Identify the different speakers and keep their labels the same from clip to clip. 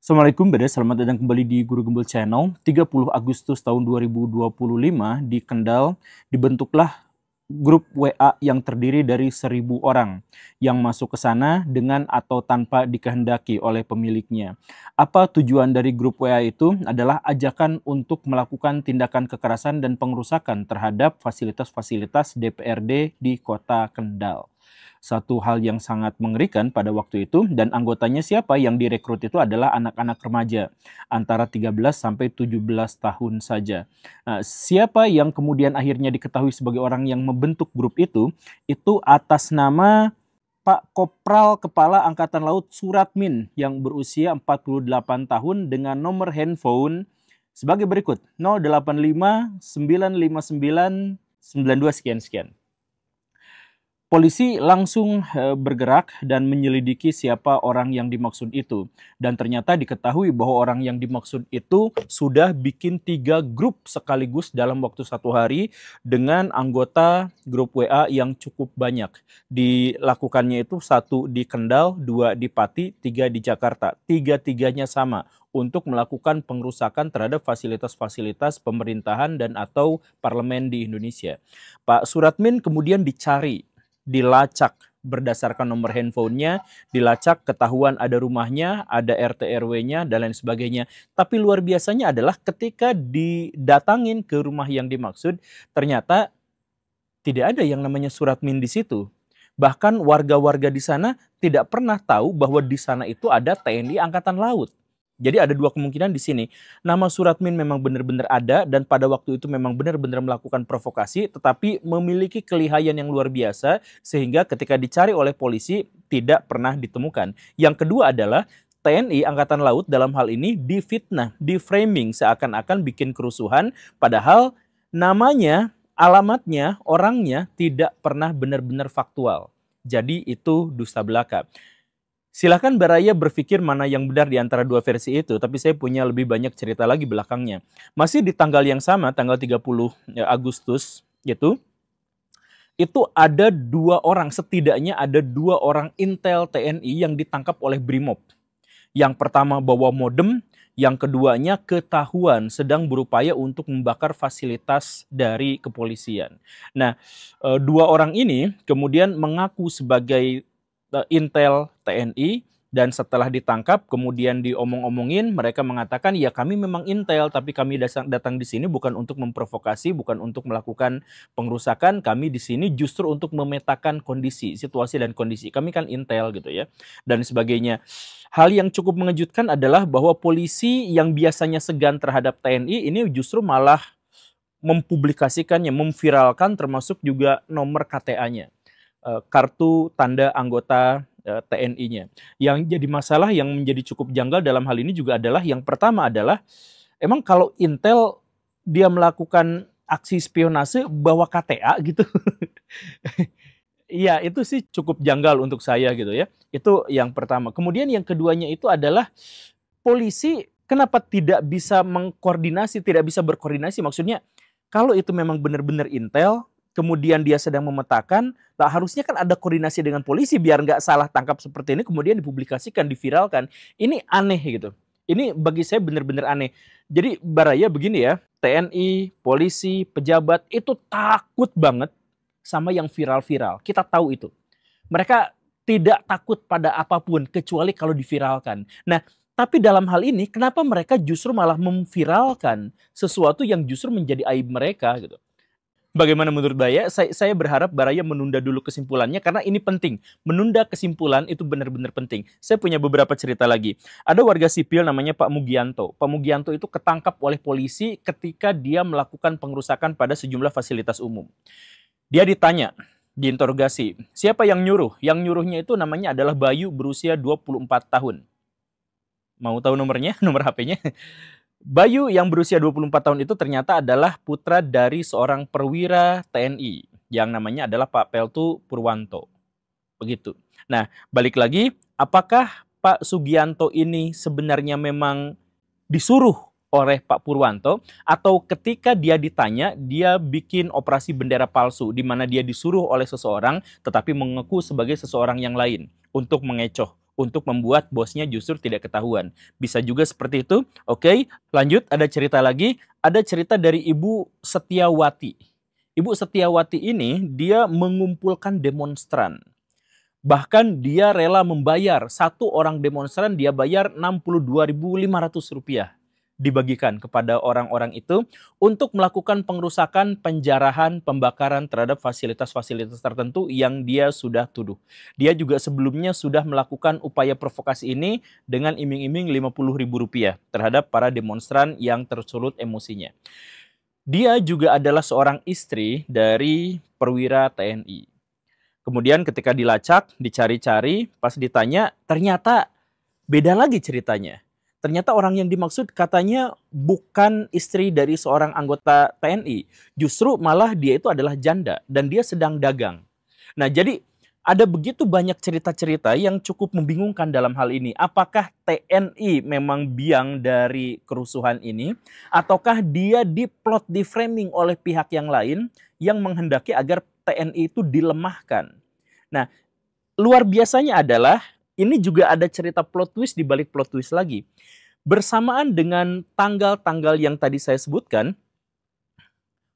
Speaker 1: Assalamualaikum Beda, selamat datang kembali di Guru Gembel Channel. 30 Agustus tahun 2025 di Kendal dibentuklah grup WA yang terdiri dari 1.000 orang yang masuk ke sana dengan atau tanpa dikehendaki oleh pemiliknya. Apa tujuan dari grup WA itu? Adalah ajakan untuk melakukan tindakan kekerasan dan pengerusakan terhadap fasilitas-fasilitas DPRD di Kota Kendal. Satu hal yang sangat mengerikan pada waktu itu, dan anggotanya siapa yang direkrut itu adalah anak-anak remaja antara 13 sampai 17 tahun saja. Nah, siapa yang kemudian akhirnya diketahui sebagai orang yang membentuk grup itu atas nama Pak Kopral Kepala Angkatan Laut Suratmin yang berusia 48 tahun dengan nomor handphone sebagai berikut: 085 959 92 sekian-sekian. Polisi langsung bergerak dan menyelidiki siapa orang yang dimaksud itu. Dan ternyata diketahui bahwa orang yang dimaksud itu sudah bikin 3 grup sekaligus dalam waktu 1 hari dengan anggota grup WA yang cukup banyak. Dilakukannya itu 1 di Kendal, 2 di Pati, 3 di Jakarta. 3-tiganya sama untuk melakukan pengerusakan terhadap fasilitas-fasilitas pemerintahan dan atau parlemen di Indonesia. Pak Suratmin kemudian dicari, dilacak berdasarkan nomor handphonenya, dilacak ketahuan ada rumahnya, ada RT RW-nya dan lain sebagainya. Tapi luar biasanya adalah ketika didatangin ke rumah yang dimaksud, ternyata tidak ada yang namanya Suratmin di situ. Bahkan warga-warga di sana tidak pernah tahu bahwa di sana itu ada TNI Angkatan Laut. Jadi ada 2 kemungkinan di sini. Nama Suratmin memang benar-benar ada dan pada waktu itu memang benar-benar melakukan provokasi, tetapi memiliki kelihayan yang luar biasa sehingga ketika dicari oleh polisi tidak pernah ditemukan. Yang kedua adalah TNI Angkatan Laut dalam hal ini difitnah, diframing seakan-akan bikin kerusuhan, padahal namanya, alamatnya, orangnya tidak pernah benar-benar faktual. Jadi itu dusta belaka. Silahkan Baraya berpikir mana yang benar di antara 2 versi itu, tapi saya punya lebih banyak cerita lagi belakangnya. Masih di tanggal yang sama, tanggal 30 Agustus itu ada 2 orang, setidaknya ada 2 orang intel TNI yang ditangkap oleh Brimob. Yang pertama bawa modem, yang keduanya ketahuan sedang berupaya untuk membakar fasilitas dari kepolisian. Nah, 2 orang ini kemudian mengaku sebagai intel TNI dan setelah ditangkap kemudian diomong-omongin, mereka mengatakan ya kami memang intel tapi kami datang di sini bukan untuk memprovokasi, bukan untuk melakukan pengerusakan, kami di sini justru untuk memetakan kondisi, situasi dan kondisi. Kami kan intel gitu ya dan sebagainya. Hal yang cukup mengejutkan adalah bahwa polisi yang biasanya segan terhadap TNI ini justru malah mempublikasikannya, memviralkan termasuk juga nomor KTA-nya. Kartu tanda anggota TNI-nya. Yang jadi masalah yang menjadi cukup janggal dalam hal ini juga adalah yang pertama adalah emang kalau Intel dia melakukan aksi spionase bawa KTA gitu. Iya, itu sih cukup janggal untuk saya gitu ya. Itu yang pertama. Kemudian yang keduanya itu adalah polisi kenapa tidak bisa mengkoordinasi, tidak bisa berkoordinasi. Maksudnya kalau itu memang benar-benar Intel, kemudian dia sedang memetakan, nah harusnya kan ada koordinasi dengan polisi biar nggak salah tangkap seperti ini, kemudian dipublikasikan, diviralkan. Ini aneh gitu. Ini bagi saya benar-benar aneh. Jadi Baraya begini ya, TNI, polisi, pejabat itu takut banget sama yang viral-viral. Kita tahu itu. Mereka tidak takut pada apapun kecuali kalau diviralkan. Nah, tapi dalam hal ini kenapa mereka justru malah memviralkan sesuatu yang justru menjadi aib mereka gitu. Bagaimana menurut Baraya? Saya berharap Baraya menunda dulu kesimpulannya karena ini penting. Menunda kesimpulan itu benar-benar penting. Saya punya beberapa cerita lagi. Ada warga sipil namanya Pak Mugianto. Pak Mugianto itu ketangkap oleh polisi ketika dia melakukan pengerusakan pada sejumlah fasilitas umum. Dia ditanya, diinterogasi, siapa yang nyuruh? Yang nyuruhnya itu namanya adalah Bayu berusia 24 tahun. Mau tahu nomornya? Nomor HP-nya? Bayu yang berusia 24 tahun itu ternyata adalah putra dari seorang perwira TNI yang namanya adalah Pak Peltu Purwanto. Begitu. Nah, balik lagi, apakah Pak Sugianto ini sebenarnya memang disuruh oleh Pak Purwanto atau ketika dia ditanya, dia bikin operasi bendera palsu di mana dia disuruh oleh seseorang tetapi mengaku sebagai seseorang yang lain untuk mengecoh, untuk membuat bosnya justru tidak ketahuan. Bisa juga seperti itu. Oke, lanjut, ada cerita lagi. Ada cerita dari Ibu Setiawati. Ibu Setiawati ini dia mengumpulkan demonstran. Bahkan dia rela membayar, satu orang demonstran dia bayar Rp62.500 dibagikan kepada orang-orang itu untuk melakukan pengrusakan, penjarahan, pembakaran terhadap fasilitas-fasilitas tertentu yang dia sudah tuduh. Dia juga sebelumnya sudah melakukan upaya provokasi ini dengan iming-iming Rp50.000 terhadap para demonstran yang tersulut emosinya. Dia juga adalah seorang istri dari perwira TNI. Kemudian ketika dilacak, dicari-cari, pas ditanya, ternyata beda lagi ceritanya. Ternyata orang yang dimaksud katanya bukan istri dari seorang anggota TNI. Justru malah dia itu adalah janda dan dia sedang dagang. Nah, jadi ada begitu banyak cerita-cerita yang cukup membingungkan dalam hal ini. Apakah TNI memang biang dari kerusuhan ini? Ataukah dia diplot, di-framing oleh pihak yang lain yang menghendaki agar TNI itu dilemahkan? Nah, luar biasanya adalah ini juga ada cerita plot twist di balik plot twist lagi. Bersamaan dengan tanggal-tanggal yang tadi saya sebutkan,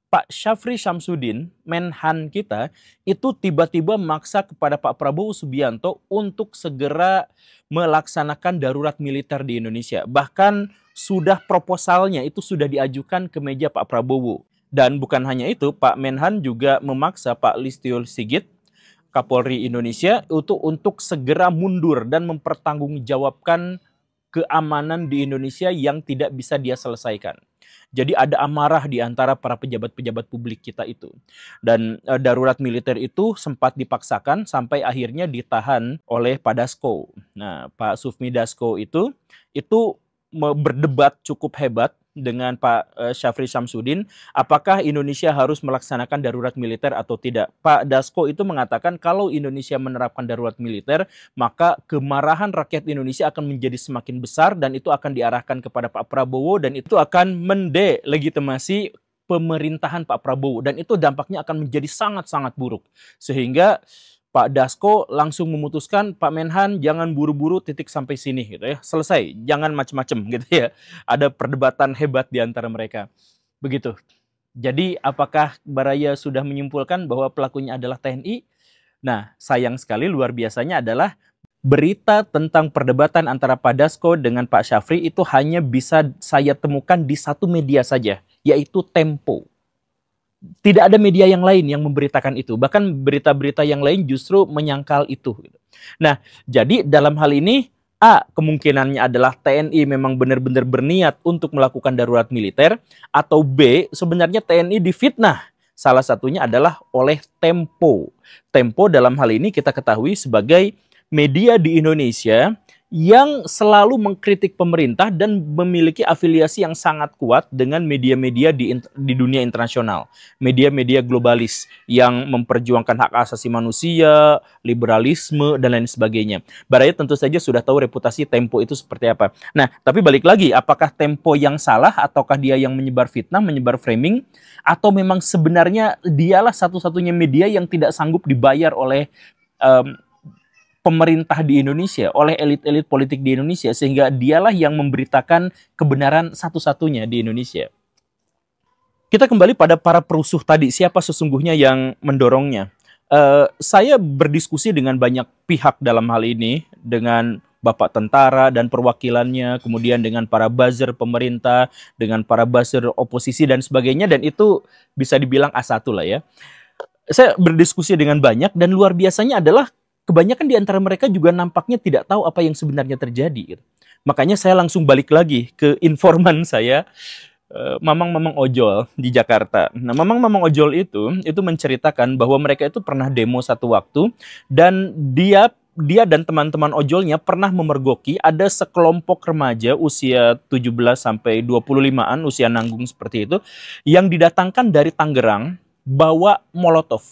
Speaker 1: Pak Syafri Syamsuddin, Menhan kita, itu tiba-tiba memaksa kepada Pak Prabowo Subianto untuk segera melaksanakan darurat militer di Indonesia. Bahkan sudah proposalnya itu sudah diajukan ke meja Pak Prabowo. Dan bukan hanya itu, Pak Menhan juga memaksa Pak Listio Sigit, Kapolri Indonesia, untuk segera mundur dan mempertanggungjawabkan keamanan di Indonesia yang tidak bisa dia selesaikan. Jadi ada amarah di antara para pejabat-pejabat publik kita itu. Dan darurat militer itu sempat dipaksakan sampai akhirnya ditahan oleh Pak Dasko. Nah, Pak Sufmi Dasko itu berdebat cukup hebat dengan Pak Syafri Syamsuddin, apakah Indonesia harus melaksanakan darurat militer atau tidak. Pak Dasko itu mengatakan kalau Indonesia menerapkan darurat militer, maka kemarahan rakyat Indonesia akan menjadi semakin besar dan itu akan diarahkan kepada Pak Prabowo dan itu akan mendelegitimasi pemerintahan Pak Prabowo dan itu dampaknya akan menjadi sangat-sangat buruk. Sehingga Pak Dasko langsung memutuskan, Pak Menhan jangan buru-buru titik sampai sini gitu ya. Selesai, jangan macem-macem gitu ya. Ada perdebatan hebat di antara mereka. Begitu. Jadi apakah Baraya sudah menyimpulkan bahwa pelakunya adalah TNI? Nah, sayang sekali luar biasanya adalah berita tentang perdebatan antara Pak Dasko dengan Pak Syafri itu hanya bisa saya temukan di satu media saja, yaitu Tempo. Tidak ada media yang lain yang memberitakan itu. Bahkan berita-berita yang lain justru menyangkal itu. Nah, jadi dalam hal ini, A, kemungkinannya adalah TNI memang benar-benar berniat untuk melakukan darurat militer, atau B, sebenarnya TNI difitnah. Salah satunya adalah oleh Tempo. Tempo dalam hal ini kita ketahui sebagai media di Indonesia yang selalu mengkritik pemerintah dan memiliki afiliasi yang sangat kuat dengan media-media di dunia internasional. Media-media globalis yang memperjuangkan hak asasi manusia, liberalisme, dan lain sebagainya. Baraya tentu saja sudah tahu reputasi Tempo itu seperti apa. Nah, tapi balik lagi, apakah Tempo yang salah ataukah dia yang menyebar fitnah, menyebar framing, atau memang sebenarnya dialah satu-satunya media yang tidak sanggup dibayar oleh pemerintah di Indonesia, oleh elit-elit politik di Indonesia, sehingga dialah yang memberitakan kebenaran satu-satunya di Indonesia. Kita kembali pada para perusuh tadi, siapa sesungguhnya yang mendorongnya. Saya berdiskusi dengan banyak pihak dalam hal ini, dengan Bapak tentara dan perwakilannya, kemudian dengan para buzzer pemerintah, dengan para buzzer oposisi dan sebagainya, dan itu bisa dibilang A1 lah ya. Saya berdiskusi dengan banyak, dan luar biasanya adalah kebanyakan di antara mereka juga nampaknya tidak tahu apa yang sebenarnya terjadi. Makanya saya langsung balik lagi ke informan saya, Mamang-mamang ojol di Jakarta. Nah, mamang-mamang ojol itu menceritakan bahwa mereka itu pernah demo satu waktu, dan dia dan teman-teman ojolnya pernah memergoki ada sekelompok remaja usia 17 sampai 25-an, usia nanggung seperti itu, yang didatangkan dari Tangerang bawa molotov.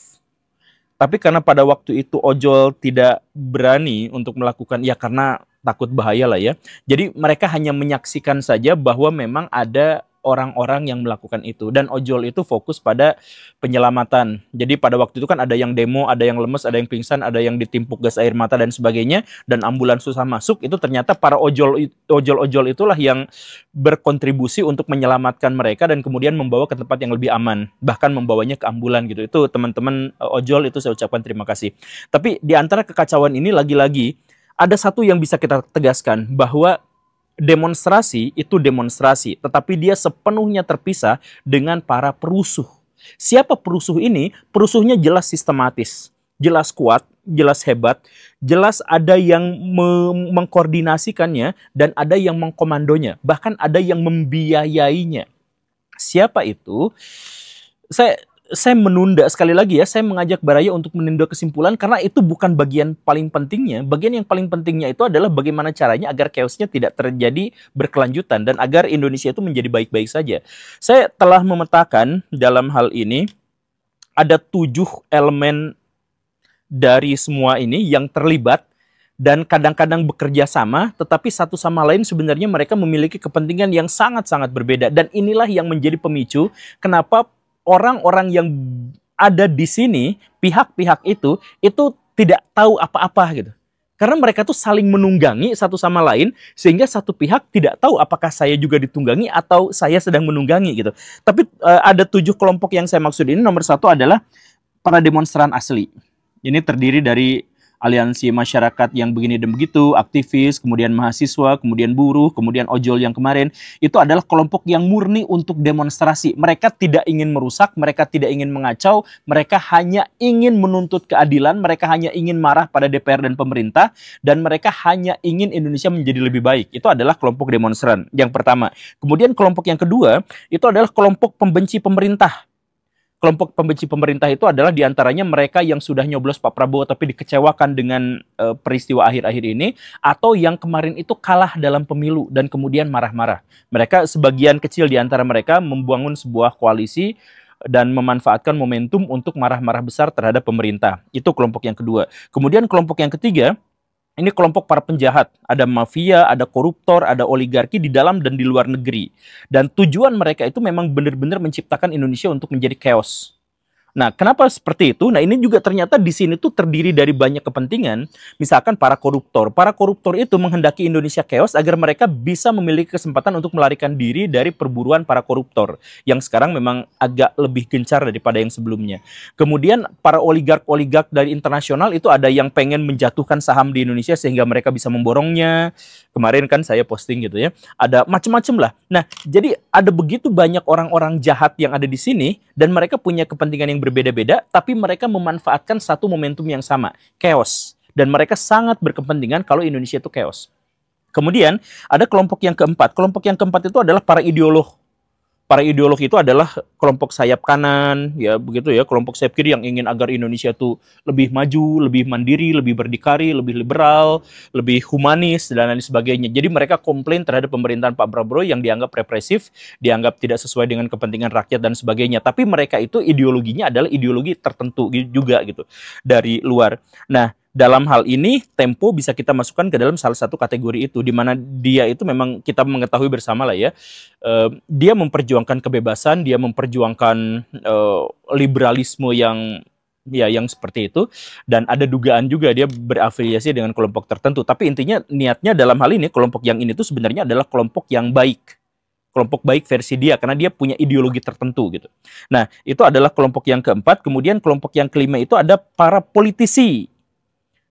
Speaker 1: Tapi karena pada waktu itu ojol tidak berani untuk melakukan, ya karena takut bahaya lah ya. Jadi mereka hanya menyaksikan saja bahwa memang ada orang-orang yang melakukan itu. Dan ojol itu fokus pada penyelamatan. Jadi pada waktu itu kan ada yang demo, ada yang lemes, ada yang pingsan, ada yang ditimpuk gas air mata dan sebagainya, dan ambulans susah masuk. Itu ternyata para ojol-ojol itulah yang berkontribusi untuk menyelamatkan mereka dan kemudian membawa ke tempat yang lebih aman, bahkan membawanya ke ambulan gitu. Itu teman-teman ojol, itu saya ucapkan terima kasih. Tapi di antara kekacauan ini lagi-lagi ada satu yang bisa kita tegaskan, bahwa demonstrasi itu demonstrasi, tetapi dia sepenuhnya terpisah dengan para perusuh. Siapa perusuh ini? Perusuhnya jelas sistematis, jelas kuat, jelas hebat, jelas ada yang mengkoordinasikannya dan ada yang mengkomandonya, bahkan ada yang membiayainya. Siapa itu? Saya menunda sekali lagi ya, saya mengajak Baraya untuk menunda kesimpulan karena itu bukan bagian paling pentingnya. Bagian yang paling pentingnya itu adalah bagaimana caranya agar chaosnya tidak terjadi berkelanjutan dan agar Indonesia itu menjadi baik-baik saja. Saya telah memetakan dalam hal ini ada 7 elemen dari semua ini yang terlibat dan kadang-kadang bekerja sama, tetapi satu sama lain sebenarnya mereka memiliki kepentingan yang sangat-sangat berbeda. Dan inilah yang menjadi pemicu kenapa orang-orang yang ada di sini, pihak-pihak itu tidak tahu apa-apa gitu. Karena mereka tuh saling menunggangi satu sama lain, sehingga satu pihak tidak tahu apakah saya juga ditunggangi atau saya sedang menunggangi gitu. Tapi ada 7 kelompok yang saya maksud ini. Nomor 1 adalah para demonstran asli. Ini terdiri dari aliansi masyarakat yang begini dan begitu, aktivis, kemudian mahasiswa, kemudian buruh, kemudian ojol yang kemarin. Itu adalah kelompok yang murni untuk demonstrasi. Mereka tidak ingin merusak, mereka tidak ingin mengacau, mereka hanya ingin menuntut keadilan, mereka hanya ingin marah pada DPR dan pemerintah, dan mereka hanya ingin Indonesia menjadi lebih baik. Itu adalah kelompok demonstran yang pertama. Kemudian kelompok yang kedua, itu adalah kelompok pembenci pemerintah. Kelompok pembenci pemerintah itu adalah diantaranya mereka yang sudah nyoblos Pak Prabowo tapi dikecewakan dengan peristiwa akhir-akhir ini, atau yang kemarin itu kalah dalam pemilu dan kemudian marah-marah. Mereka, sebagian kecil di antara mereka, membangun sebuah koalisi dan memanfaatkan momentum untuk marah-marah besar terhadap pemerintah. Itu kelompok yang kedua. Kemudian kelompok yang ketiga, ini kelompok para penjahat, ada mafia, ada koruptor, ada oligarki di dalam dan di luar negeri. Dan tujuan mereka itu memang benar-benar menciptakan Indonesia untuk menjadi chaos. Nah, kenapa seperti itu? Nah, ini juga ternyata di sini tuh terdiri dari banyak kepentingan. Misalkan para koruptor. Para koruptor itu menghendaki Indonesia chaos agar mereka bisa memiliki kesempatan untuk melarikan diri dari perburuan para koruptor, yang sekarang memang agak lebih gencar daripada yang sebelumnya. Kemudian para oligark-oligark dari internasional itu ada yang pengen menjatuhkan saham di Indonesia sehingga mereka bisa memborongnya. Kemarin kan saya posting gitu ya. Ada macam-macam lah. Nah, jadi ada begitu banyak orang-orang jahat yang ada di sini dan mereka punya kepentingan yang berbeda-beda, tapi mereka memanfaatkan satu momentum yang sama, chaos. Dan mereka sangat berkepentingan kalau Indonesia itu chaos. Kemudian ada kelompok yang keempat. Kelompok yang keempat itu adalah para ideolog. Para ideolog itu adalah kelompok sayap kanan, ya begitu ya, kelompok sayap kiri yang ingin agar Indonesia itu lebih maju, lebih mandiri, lebih berdikari, lebih liberal, lebih humanis, dan lain sebagainya. Jadi mereka komplain terhadap pemerintahan Pak Prabowo yang dianggap represif, dianggap tidak sesuai dengan kepentingan rakyat dan sebagainya. Tapi mereka itu ideologinya adalah ideologi tertentu juga gitu, dari luar. Nah, dalam hal ini Tempo bisa kita masukkan ke dalam salah satu kategori itu, di mana dia itu memang kita mengetahui bersama lah ya, dia memperjuangkan kebebasan, dia memperjuangkan liberalisme yang seperti itu, dan ada dugaan juga dia berafiliasi dengan kelompok tertentu. Tapi intinya niatnya dalam hal ini, kelompok yang ini tuh sebenarnya adalah kelompok yang baik. Kelompok baik versi dia, karena dia punya ideologi tertentu gitu. Nah, itu adalah kelompok yang keempat. Kemudian kelompok yang kelima itu ada para politisi.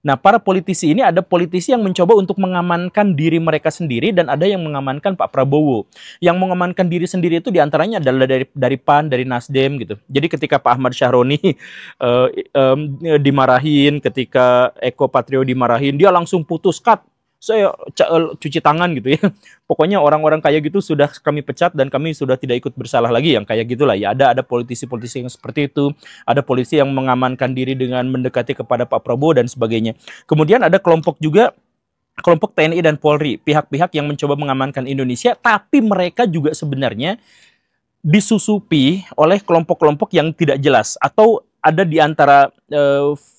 Speaker 1: Nah, para politisi ini, ada politisi yang mencoba untuk mengamankan diri mereka sendiri dan ada yang mengamankan Pak Prabowo. Yang mengamankan diri sendiri itu diantaranya adalah dari PAN, dari Nasdem gitu. Jadi ketika Pak Ahmad Syahroni dimarahin, ketika Eko Patrio dimarahin, dia langsung putus, cut. Saya cuci tangan gitu ya. Pokoknya orang-orang kayak gitu sudah kami pecat dan kami sudah tidak ikut bersalah lagi, yang kayak gitulah ya. Ada politisi-politisi yang seperti itu, ada polisi yang mengamankan diri dengan mendekati kepada Pak Prabowo dan sebagainya. Kemudian ada kelompok juga, kelompok TNI dan Polri, pihak-pihak yang mencoba mengamankan Indonesia, tapi mereka juga sebenarnya disusupi oleh kelompok-kelompok yang tidak jelas, atau ada di antara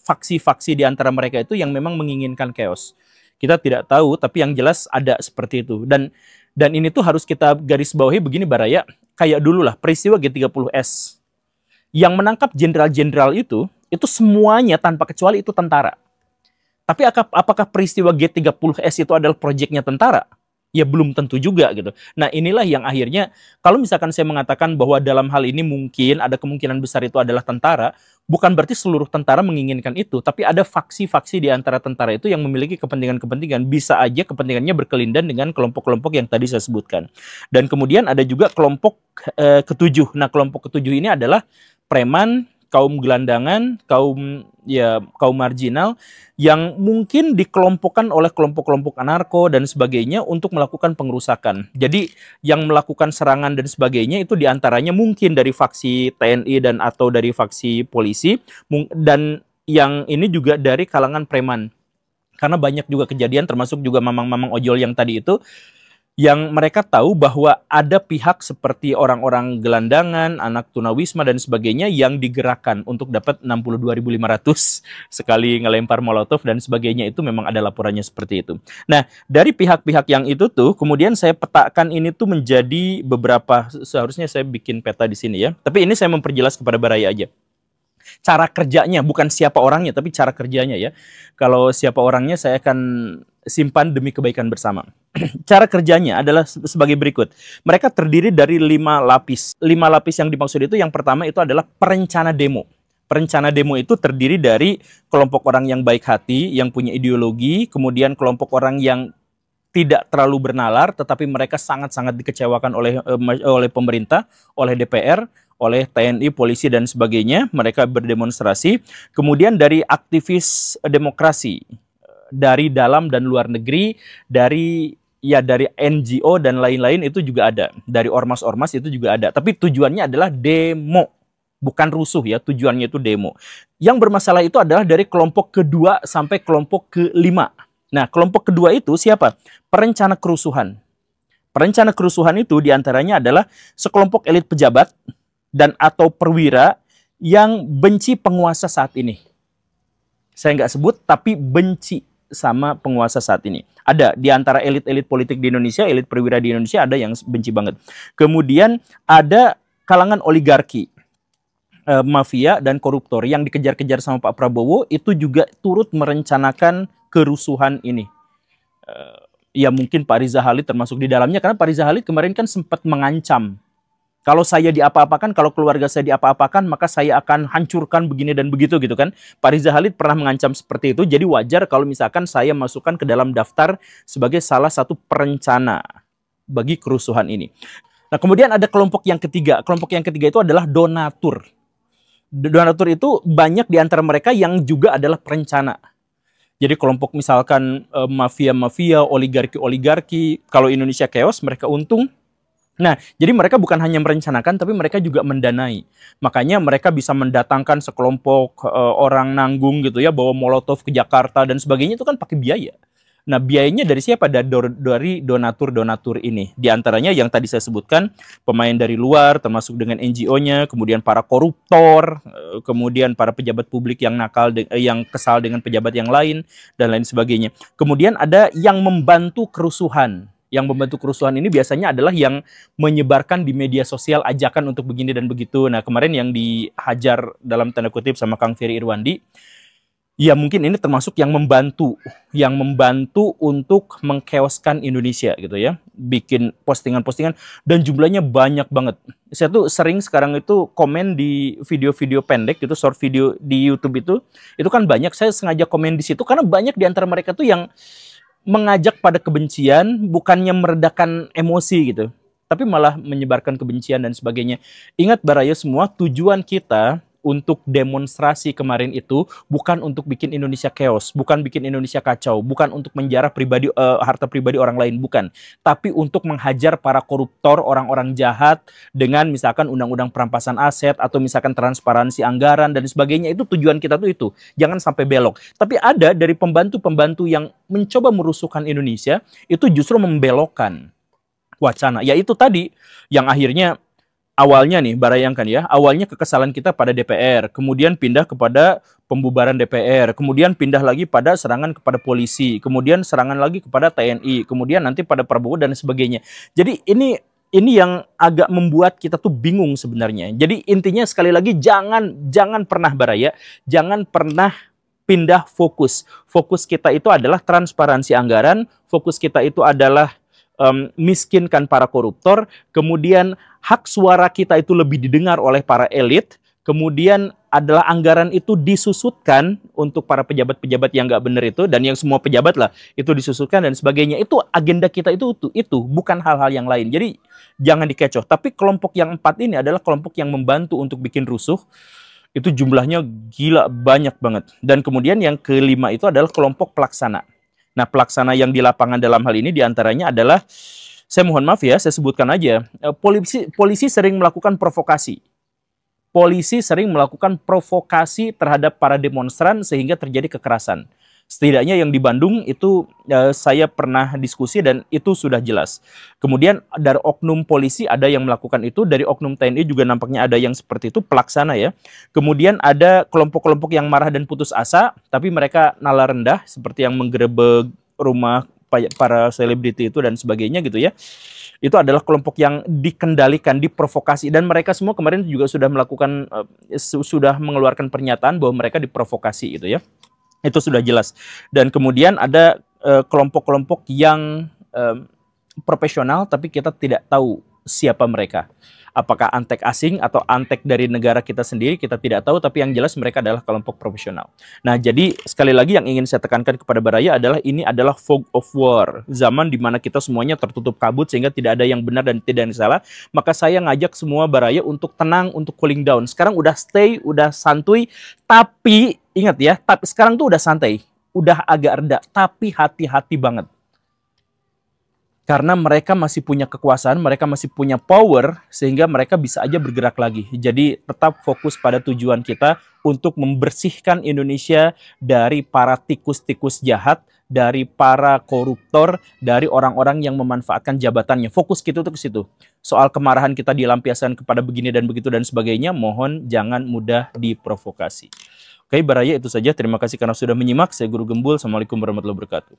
Speaker 1: faksi-faksi di antara mereka itu yang memang menginginkan chaos. Kita tidak tahu, tapi yang jelas ada seperti itu. Dan Dan ini tuh harus kita garis bawahi begini Baraya, kayak dulu lah peristiwa G30S. Yang menangkap jenderal-jenderal itu semuanya tanpa kecuali itu tentara. Tapi apakah peristiwa G30S itu adalah proyeknya tentara? Ya belum tentu juga gitu. Nah inilah yang akhirnya, kalau misalkan saya mengatakan bahwa dalam hal ini mungkin ada kemungkinan besar itu adalah tentara, bukan berarti seluruh tentara menginginkan itu, tapi ada faksi-faksi di antara tentara itu yang memiliki kepentingan-kepentingan. Bisa aja kepentingannya berkelindan dengan kelompok-kelompok yang tadi saya sebutkan. Dan kemudian ada juga kelompok ketujuh. Nah kelompok ketujuh ini adalah preman, kaum gelandangan, kaum marginal yang mungkin dikelompokkan oleh kelompok-kelompok anarko dan sebagainya untuk melakukan pengerusakan. Jadi yang melakukan serangan dan sebagainya itu diantaranya mungkin dari faksi TNI dan atau dari faksi polisi, dan yang ini juga dari kalangan preman. Karena banyak juga kejadian termasuk juga mamang-mamang ojol yang tadi itu, yang mereka tahu bahwa ada pihak seperti orang-orang gelandangan, anak tunawisma dan sebagainya yang digerakkan untuk dapat 62.500 sekali ngelempar molotov dan sebagainya. Itu memang ada laporannya seperti itu. Nah, dari pihak-pihak yang itu tuh kemudian saya petakan ini tuh menjadi beberapa, seharusnya saya bikin peta di sini ya. Tapi ini saya memperjelas kepada Baraya aja. Cara kerjanya, bukan siapa orangnya, tapi cara kerjanya ya. Kalau siapa orangnya saya akan simpan demi kebaikan bersama. Cara kerjanya adalah sebagai berikut. Mereka terdiri dari 5 lapis. 5 lapis yang dimaksud itu, yang pertama itu adalah perencana demo. Perencana demo itu terdiri dari kelompok orang yang baik hati, yang punya ideologi, kemudian kelompok orang yang tidak terlalu bernalar, tetapi mereka sangat-sangat dikecewakan oleh pemerintah, oleh DPR, oleh TNI, polisi, dan sebagainya. Mereka berdemonstrasi. Kemudian dari aktivis demokrasi, dari dalam dan luar negeri, dari NGO dan lain-lain itu juga ada. Dari ormas-ormas itu juga ada. Tapi tujuannya adalah demo, bukan rusuh ya. Tujuannya itu demo. Yang bermasalah itu adalah dari kelompok kedua sampai kelompok kelima. Nah, kelompok kedua itu siapa? Perencana kerusuhan. Perencana kerusuhan itu diantaranya adalah sekelompok elit pejabat dan atau perwira yang benci penguasa saat ini. Saya nggak sebut, tapi benci sama penguasa saat ini. Ada di antara elit-elit politik di Indonesia, elit perwira di Indonesia ada yang benci banget. Kemudian ada kalangan oligarki, mafia dan koruptor yang dikejar-kejar sama Pak Prabowo itu juga turut merencanakan kerusuhan ini. Ya mungkin Pak Riza Halid termasuk di dalamnya, karena Pak Riza Halid kemarin kan sempat mengancam, kalau saya diapa-apakan, kalau keluarga saya diapa-apakan, maka saya akan hancurkan begini dan begitu gitu kan. Pak Riza Halid pernah mengancam seperti itu. Jadi wajar kalau misalkan saya masukkan ke dalam daftar sebagai salah satu perencana bagi kerusuhan ini. Nah, kemudian ada kelompok yang ketiga. Kelompok yang ketiga itu adalah donatur. Donatur itu banyak di antara mereka yang juga adalah perencana. Jadi kelompok misalkan mafia-mafia, oligarki-oligarki, kalau Indonesia chaos, mereka untung. Nah, jadi mereka bukan hanya merencanakan, tapi mereka juga mendanai. Makanya mereka bisa mendatangkan sekelompok orang nanggung gitu ya, bawa molotov ke Jakarta dan sebagainya, itu kan pakai biaya. Nah, biayanya dari siapa? Dari donatur-donatur ini. Di antaranya yang tadi saya sebutkan, pemain dari luar, termasuk dengan NGO-nya, kemudian para koruptor, kemudian para pejabat publik yang nakal, yang kesal dengan pejabat yang lain, dan lain sebagainya. Kemudian ada yang membantu kerusuhan. Yang membantu kerusuhan ini biasanya adalah yang menyebarkan di media sosial ajakan untuk begini dan begitu. Nah, kemarin yang dihajar dalam tanda kutip sama Kang Ferry Irwandi, ya mungkin ini termasuk yang membantu untuk mengkeoskan Indonesia gitu ya. Bikin postingan-postingan dan jumlahnya banyak banget. Saya tuh sering sekarang itu komen di video-video pendek gitu, short video di YouTube itu kan banyak. Saya sengaja komen di situ karena banyak di antara mereka tuh yang mengajak pada kebencian, bukannya meredakan emosi gitu, tapi malah menyebarkan kebencian dan sebagainya. Ingat Baraya semua, tujuan kita untuk demonstrasi kemarin itu bukan untuk bikin Indonesia chaos, bukan bikin Indonesia kacau, bukan untuk menjarah harta pribadi orang lain, bukan. Tapi untuk menghajar para koruptor, orang-orang jahat dengan misalkan undang-undang perampasan aset atau misalkan transparansi anggaran dan sebagainya. Itu tujuan kita tuh itu. Jangan sampai belok. Tapi ada dari pembantu-pembantu yang mencoba merusuhkan Indonesia itu justru membelokkan wacana. Yaitu tadi yang akhirnya awalnya nih, bayangkan ya, awalnya kekesalan kita pada DPR, kemudian pindah kepada pembubaran DPR, kemudian pindah lagi pada serangan kepada polisi, kemudian serangan lagi kepada TNI, kemudian nanti pada Prabowo dan sebagainya. Jadi ini yang agak membuat kita tuh bingung sebenarnya. Jadi intinya sekali lagi jangan pernah Baraya, jangan pernah pindah fokus. Fokus kita itu adalah transparansi anggaran, fokus kita itu adalah miskinkan para koruptor, kemudian hak suara kita itu lebih didengar oleh para elit, kemudian adalah anggaran itu disusutkan untuk para pejabat-pejabat yang nggak benar itu, dan yang semua pejabat lah, itu disusutkan dan sebagainya. Itu agenda kita itu bukan hal-hal yang lain. Jadi jangan dikecoh. Tapi kelompok yang 4 ini adalah kelompok yang membantu untuk bikin rusuh. Itu jumlahnya gila banyak banget. Dan kemudian yang kelima itu adalah kelompok pelaksana. Nah, pelaksana yang di lapangan dalam hal ini diantaranya adalah, saya mohon maaf ya, saya sebutkan aja, polisi sering melakukan provokasi. Polisi sering melakukan provokasi terhadap para demonstran sehingga terjadi kekerasan. Setidaknya yang di Bandung itu saya pernah diskusi dan itu sudah jelas. Kemudian dari oknum polisi ada yang melakukan itu, dari oknum TNI juga nampaknya ada yang seperti itu, pelaksana ya. Kemudian ada kelompok-kelompok yang marah dan putus asa, tapi mereka nalar rendah, seperti yang menggerebek rumah para selebriti itu dan sebagainya gitu ya. Itu adalah kelompok yang dikendalikan, diprovokasi, dan mereka semua kemarin juga sudah melakukan, sudah mengeluarkan pernyataan bahwa mereka diprovokasi gitu ya. Itu sudah jelas. Dan kemudian ada kelompok-kelompok yang profesional tapi kita tidak tahu siapa mereka. Apakah antek asing atau antek dari negara kita sendiri, kita tidak tahu, tapi yang jelas mereka adalah kelompok profesional. Nah, jadi sekali lagi yang ingin saya tekankan kepada Baraya adalah ini adalah fog of war. Zaman di mana kita semuanya tertutup kabut sehingga tidak ada yang benar dan tidak yang salah. Maka saya ngajak semua Baraya untuk tenang, untuk cooling down. Sekarang udah stay, udah santuy, tapi ingat ya, tapi sekarang tuh udah santai, udah agak reda, tapi hati-hati banget. Karena mereka masih punya kekuasaan, mereka masih punya power, sehingga mereka bisa aja bergerak lagi. Jadi tetap fokus pada tujuan kita untuk membersihkan Indonesia dari para tikus-tikus jahat, dari para koruptor, dari orang-orang yang memanfaatkan jabatannya. Fokus kita tuh ke situ. Soal kemarahan kita dilampiaskan kepada begini dan begitu dan sebagainya, mohon jangan mudah diprovokasi. Oke, Baraya itu saja. Terima kasih karena sudah menyimak. Saya Guru Gembul. Assalamualaikum warahmatullahi wabarakatuh.